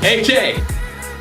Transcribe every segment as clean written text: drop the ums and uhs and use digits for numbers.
AJ!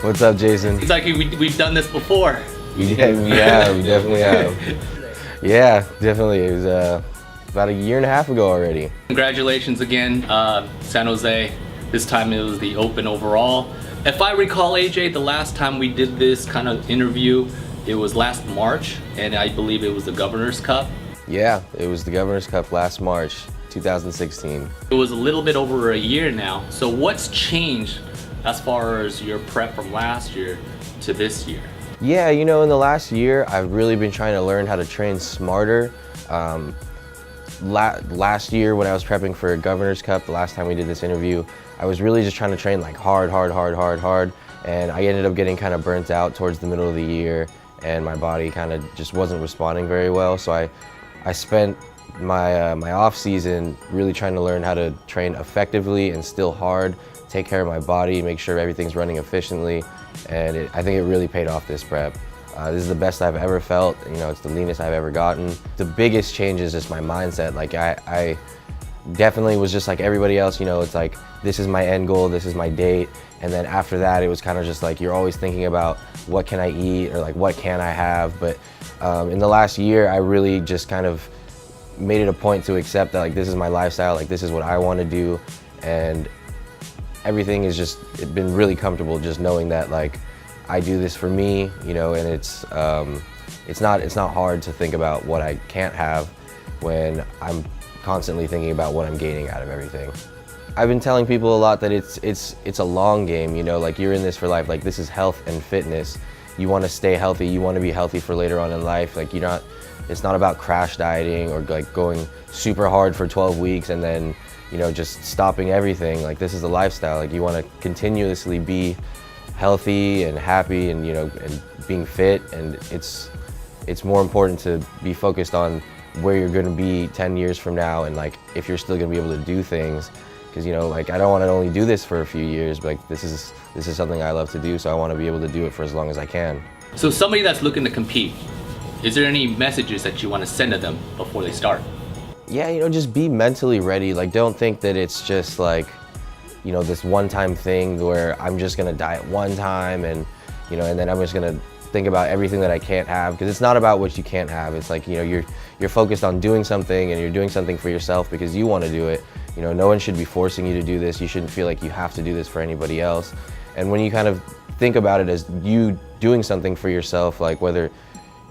What's up, Jason? It's like we've done this before. Yeah, we definitely have. Yeah, definitely. It was about a year and a half ago already. Congratulations again, San Jose. This time it was the Open overall. If I recall, AJ, the last time we did this kind of interview, it was last March, and I believe it was the Governor's Cup. Yeah, it was the Governor's Cup last March, 2016. It was a little bit over a year now. So what's changed as far as your prep from last year to this year? Yeah, you know, in the last year, I've really been trying to learn how to train smarter. Last year when I was prepping for Governor's Cup, the last time we did this interview, I was really just trying to train like hard, and I ended up getting kind of burnt out towards the middle of the year, and my body kind of just wasn't responding very well. So I spent my off season really trying to learn how to train effectively and still hard, take care of my body, make sure everything's running efficiently, and I think it really paid off this prep. This is the best I've ever felt. You know, it's the leanest I've ever gotten. The biggest change is just my mindset. Like I definitely was just like everybody else, you know, it's like, this is my end goal, this is my date. And then after that, it was kind of just like, you're always thinking about what can I eat or like, what can I have? But in the last year, I really just kind of made it a point to accept that like, this is my lifestyle, like this is what I want to do. And everything is just, it's been really comfortable just knowing that like, I do this for me, you know, and it's not hard to think about what I can't have when I'm constantly thinking about what I'm gaining out of everything. I've been telling people a lot that it's a long game, you know, like you're in this for life, like this is health and fitness. You want to stay healthy, you want to be healthy for later on in life. Like it's not about crash dieting or like going super hard for 12 weeks and then, you know, just stopping everything. Like this is a lifestyle, like you want to continuously be healthy and happy and, you know, and being fit, and it's more important to be focused on where you're going to be 10 years from now and like if you're still going to be able to do things, because, you know, like I don't want to only do this for a few years, but like this is something I love to do, so I want to be able to do it for as long as I can. So somebody that's looking to compete, is there any messages that you want to send to them before they start? Yeah, you know, just be mentally ready. Like don't think that it's just like, you know, this one-time thing where I'm just gonna diet one time and, you know, and then I'm just gonna think about everything that I can't have, because it's not about what you can't have. It's like, you know, you're focused on doing something and you're doing something for yourself because you want to do it. You know, no one should be forcing you to do this. You shouldn't feel like you have to do this for anybody else. And when you kind of think about it as you doing something for yourself, like whether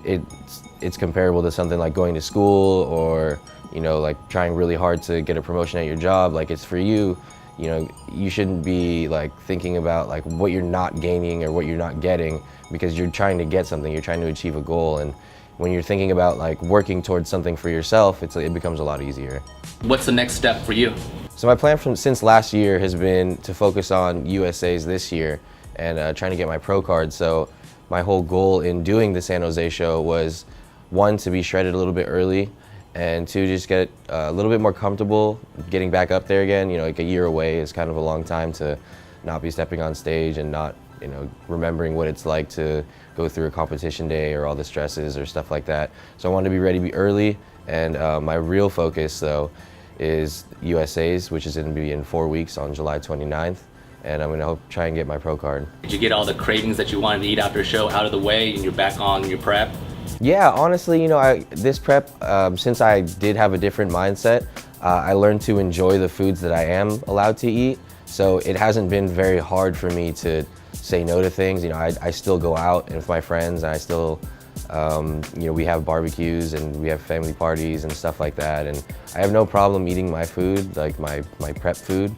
it's comparable to something like going to school or, you know, like trying really hard to get a promotion at your job, like it's for you. You know, you shouldn't be like thinking about like what you're not gaining or what you're not getting, because you're trying to get something, you're trying to achieve a goal. And when you're thinking about like working towards something for yourself, it becomes a lot easier. What's the next step for you? So my plan since last year has been to focus on USAs this year and trying to get my pro card. So my whole goal in doing the San Jose show was, one, to be shredded a little bit early, and two, just get a little bit more comfortable getting back up there again. You know, like a year away is kind of a long time to not be stepping on stage and not, you know, remembering what it's like to go through a competition day or all the stresses or stuff like that. So I wanted to be ready to be early, and my real focus though is USAs, which is going to be in 4 weeks on July 29th, and I'm going to try and get my pro card. Did you get all the cravings that you wanted to eat after a show out of the way and you're back on your prep? Yeah, honestly, you know, this prep, since I did have a different mindset, I learned to enjoy the foods that I am allowed to eat. So it hasn't been very hard for me to say no to things. You know, I still go out with my friends, and I still, you know, we have barbecues and we have family parties and stuff like that. And I have no problem eating my food, like my prep food.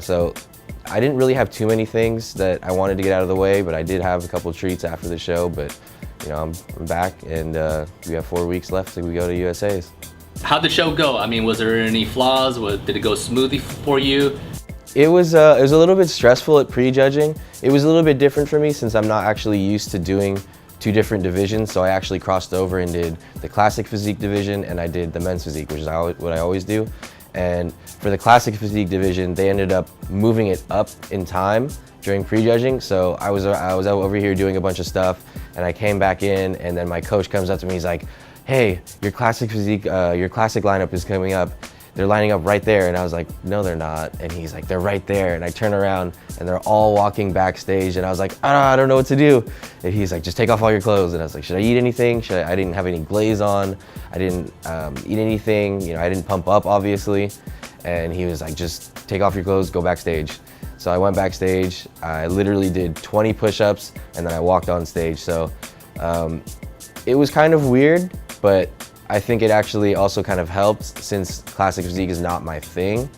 So I didn't really have too many things that I wanted to get out of the way, but I did have a couple treats after the show. But you know, I'm back, and we have 4 weeks left till we go to USA's. How'd the show go? I mean, was there any flaws? Did it go smoothly for you? It was a little bit stressful at prejudging. It was a little bit different for me since I'm not actually used to doing 2 different divisions. So I actually crossed over and did the classic physique division, and I did the men's physique, which is what I always do. And for the classic physique division, they ended up moving it up in time during prejudging. So I was over here doing a bunch of stuff, and I came back in, and then my coach comes up to me, he's like, "Hey, your classic physique, your classic lineup is coming up. they're lining up right there. And I was like, no, they're not. And he's like, they're right there. And I turn around and they're all walking backstage. And I was like, I don't know what to do. And he's like, just take off all your clothes. And I was like, should I eat anything? I didn't have any glaze on. I didn't eat anything. You know, I didn't pump up, obviously. And he was like, just take off your clothes, go backstage. So I went backstage. I literally did 20 push-ups and then I walked on stage. So it was kind of weird, but I think it actually also kind of helped since classic physique is not my thing,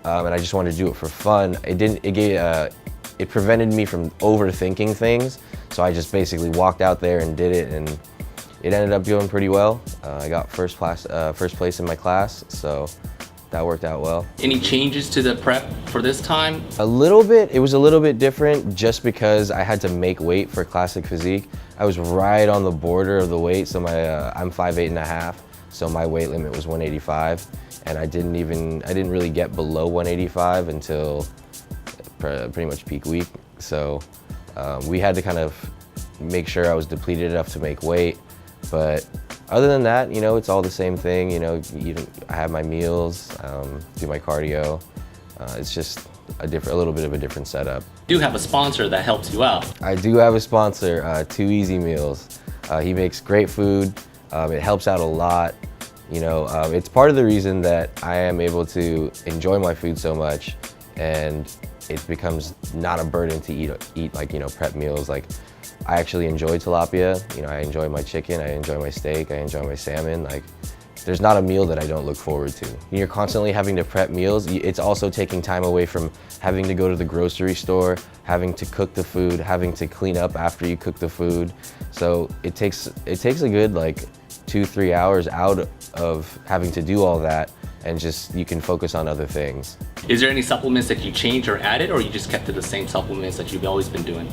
and I just wanted to do it for fun. It prevented me from overthinking things, so I just basically walked out there and did it, and it ended up going pretty well. I got first place in my class, so that worked out well. Any changes to the prep for this time? A little bit. It was a little bit different just because I had to make weight for classic physique. I was right on the border of the weight, so I'm 5'8.5", so my weight limit was 185, and I didn't really get below 185 until pretty much peak week. So we had to kind of make sure I was depleted enough to make weight, but other than that, you know, it's all the same thing. You know, I have my meals, do my cardio. It's just a little bit of a different setup. You do have a sponsor that helps you out. I do have a sponsor, 2 Easy Meals. He makes great food. It helps out a lot. You know, it's part of the reason that I am able to enjoy my food so much, and it becomes not a burden to eat like, you know, prep meals. Like, I actually enjoy tilapia. You know, I enjoy my chicken, I enjoy my steak, I enjoy my salmon. Like, there's not a meal that I don't look forward to. You're constantly having to prep meals. It's also taking time away from having to go to the grocery store, having to cook the food, having to clean up after you cook the food. So it takes a good like 2-3 hours out of having to do all that, and just you can focus on other things. Is there any supplements that you changed or added, or you just kept to the same supplements that you've always been doing?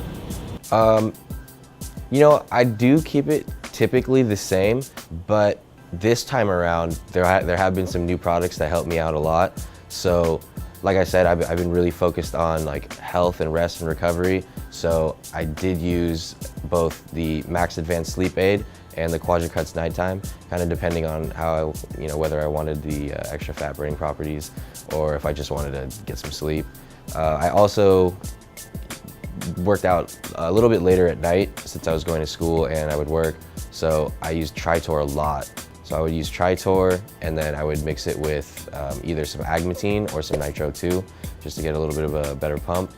You know, I do keep it typically the same, but this time around, there have been some new products that help me out a lot. So, like I said, I've been really focused on like health and rest and recovery. So I did use both the Max Advanced Sleep Aid and the QuadraCuts Nighttime, kind of depending on how whether I wanted the extra fat burning properties or if I just wanted to get some sleep. I also worked out a little bit later at night since I was going to school and I would work. So I used Tritor a lot. So I would use Tritor and then I would mix it with either some Agmatine or some Nitro 2 just to get a little bit of a better pump.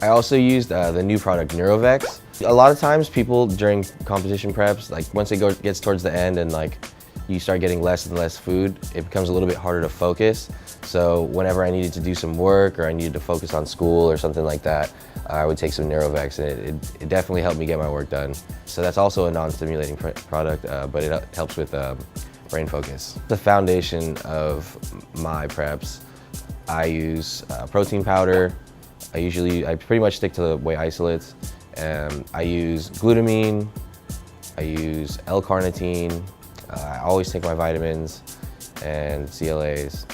I also used the new product Neurovex. A lot of times people during competition preps, like once it gets towards the end and like you start getting less and less food, it becomes a little bit harder to focus. So whenever I needed to do some work or I needed to focus on school or something like that, I would take some Neurovex, and it definitely helped me get my work done. So that's also a non-stimulating product, but it helps with brain focus. The foundation of my preps, I use protein powder. I pretty much stick to the whey isolates. I use glutamine, I use L-carnitine, I always take my vitamins and CLAs.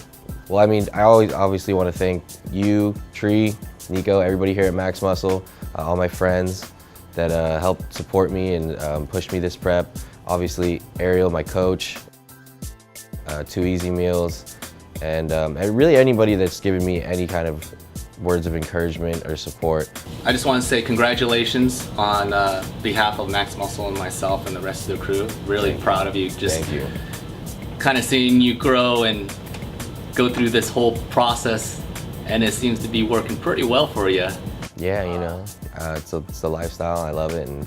Well, I mean, I always obviously want to thank you, Tree, Nico, everybody here at Max Muscle, all my friends that helped support me and push me this prep. Obviously, Ariel, my coach, 2 Easy Meals, and really anybody that's given me any kind of words of encouragement or support. I just want to say congratulations on behalf of Max Muscle and myself and the rest of the crew. Really proud of you. Just Thank you. Kind of seeing you grow and go through this whole process, and it seems to be working pretty well for you. Yeah, you know, it's a lifestyle. I love it, and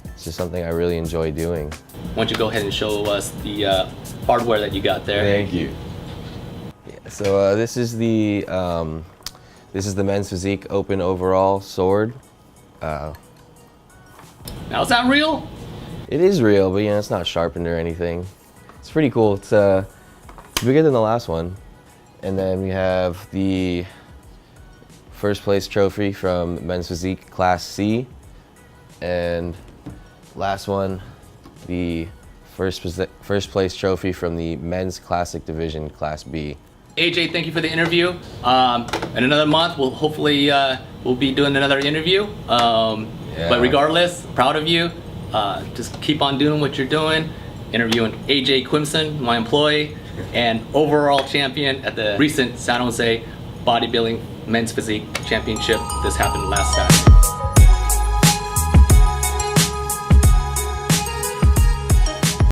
it's just something I really enjoy doing. Why don't you go ahead and show us the hardware that you got there? Thank you. Yeah, so this is the Men's Physique Open Overall Sword. Now, is that real? It is real, but you know, it's not sharpened or anything. It's pretty cool. It's bigger than the last one. And then we have the first place trophy from Men's Physique Class C. And last one, the first place trophy from the Men's Classic Division Class B. AJ, thank you for the interview. In another month, we'll hopefully we'll be doing another interview. But regardless, proud of you. Just keep on doing what you're doing. Interviewing AJ Quimson, my employee. and overall champion at the recent San Jose Bodybuilding Men's Physique Championship. This happened last Saturday.